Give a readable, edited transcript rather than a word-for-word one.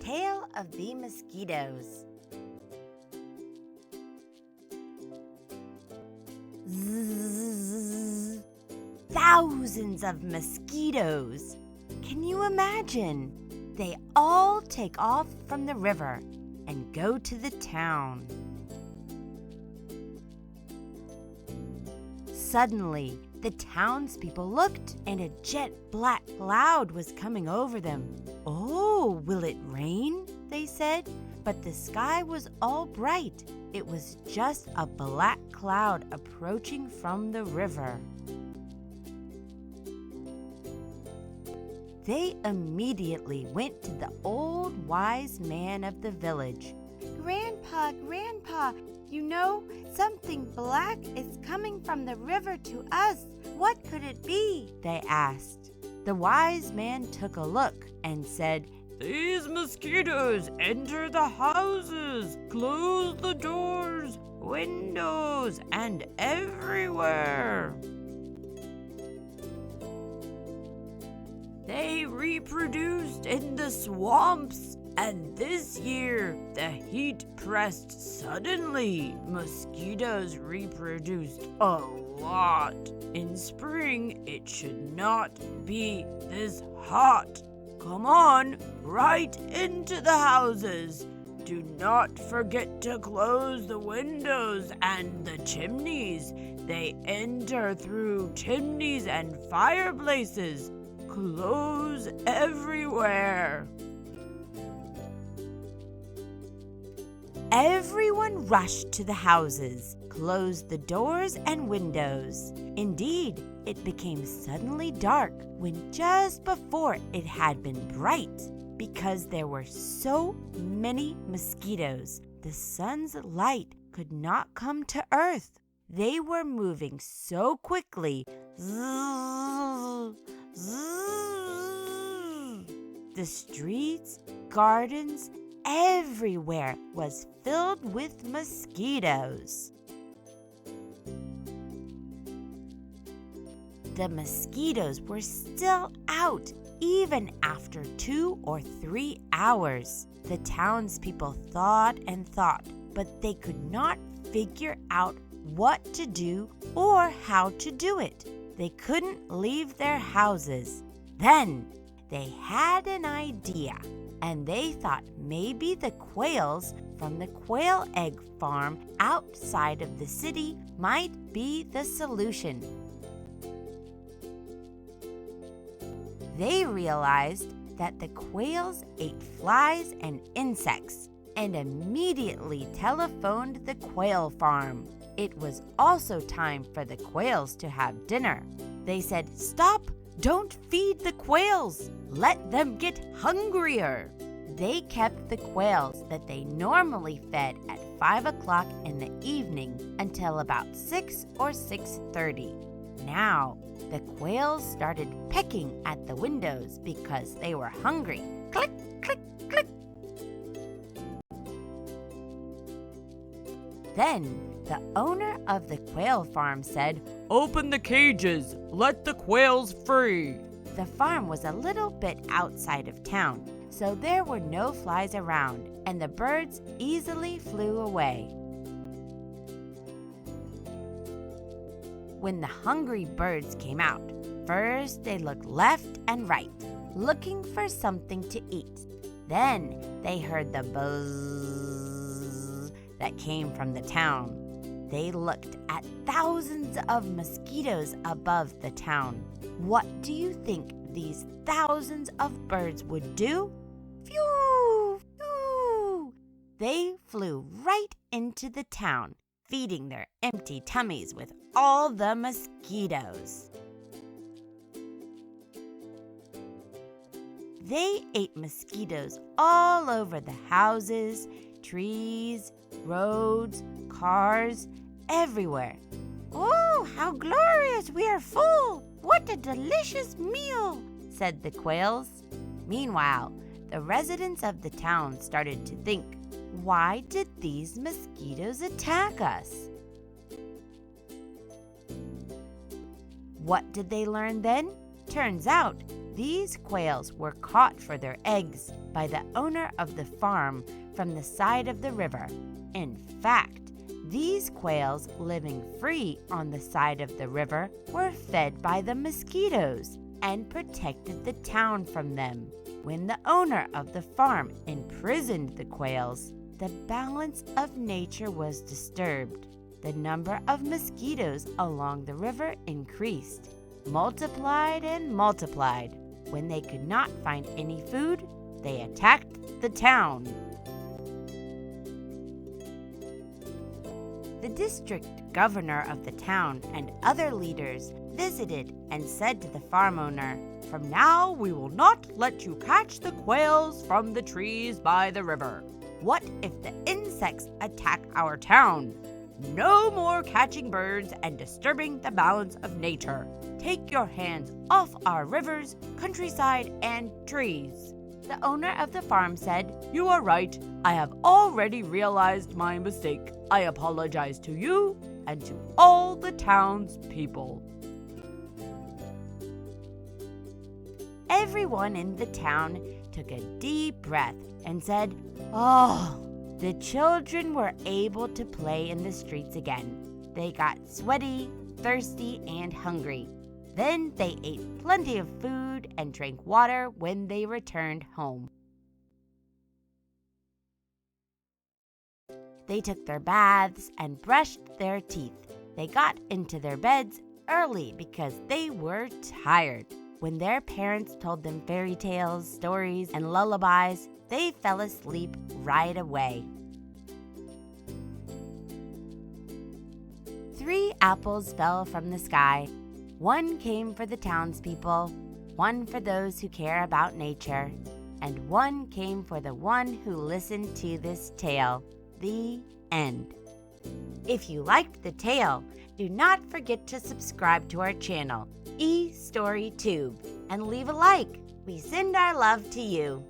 Tale of the Mosquitos. Zzz, thousands of mosquitoes. Can you imagine? They all take off from the river and go to the town. Suddenly, the townspeople looked, and a jet black cloud was coming over them. "Oh, will it rain?" they said. But the sky was all bright. It was just a black cloud approaching from the river. They immediately went to the old wise man of the village. Grandpa, you know, something black is coming from the river to us. What could it be?" they asked. The wise man took a look and said, "These mosquitoes enter the houses, close the doors, windows, and everywhere. They reproduced in the swamps, and this year the heat pressed suddenly. Mosquitoes reproduced a lot. In spring, it should not be this hot. Come on, right into the houses. Do not forget to close the windows and the chimneys. They enter through chimneys and fireplaces. Clothes everywhere." Everyone rushed to the houses, closed the doors and windows. Indeed, it became suddenly dark when just before it had been bright. Because there were so many mosquitoes, the sun's light could not come to Earth. They were moving so quickly. Zzz, zzz. The streets, gardens, everywhere was filled with mosquitoes. The mosquitoes were still out even after 2 or 3 hours. The townspeople thought and thought, but they could not figure out what to do or how to do it. They couldn't leave their houses. Then they had an idea, and they thought maybe the quails from the quail egg farm outside of the city might be the solution. They realized that the quails ate flies and insects and immediately telephoned the quail farm. It was also time for the quails to have dinner. They said, "Stop! Don't feed the quails! Let them get hungrier!" They kept the quails that they normally fed at 5 o'clock in the evening until about 6 or 6:30. Now, the quails started pecking at the windows because they were hungry. Click, click, click. Then the owner of the quail farm said, "Open the cages. Let the quails free." The farm was a little bit outside of town, so there were no flies around, and the birds easily flew away. When the hungry birds came out, first they looked left and right, looking for something to eat. Then they heard the buzz that came from the town. They looked at thousands of mosquitoes above the town. What do you think these thousands of birds would do? Phew! Phew! They flew right into the town, feeding their empty tummies with all the mosquitoes. They ate mosquitoes all over the houses, trees, roads, cars, everywhere. "Oh, how glorious! We are full! What a delicious meal!" said the quails. Meanwhile, the residents of the town started to think, why did these mosquitoes attack us? What did they learn then? Turns out These quails were caught for their eggs by the owner of the farm from the side of the river. In fact, these quails living free on the side of the river were fed by the mosquitoes and protected the town from them. When the owner of the farm imprisoned the quails, the balance of nature was disturbed. The number of mosquitoes along the river increased, multiplied and multiplied. When they could not find any food, they attacked the town. The district governor of the town and other leaders visited and said to the farm owner, "From now we will not let you catch the quails from the trees by the river. What if the insects attack our town? No more catching birds and disturbing the balance of nature. Take your hands off our rivers, countryside, and trees." The owner of the farm said, "You are right. I have already realized my mistake. I apologize to you and to all the townspeople." Everyone in the town took a deep breath and said, "Oh." The children were able to play in the streets again. They got sweaty, thirsty, and hungry. Then they ate plenty of food and drank water when they returned home. They took their baths and brushed their teeth. They got into their beds early because they were tired. When their parents told them fairy tales, stories, and lullabies, they fell asleep right away. 3 apples fell from the sky. 1 came for the townspeople, 1 for those who care about nature, and 1 came for the one who listened to this tale. The end. If you liked the tale, do not forget to subscribe to our channel, e-storyTUBE, and leave a like. We send our love to you.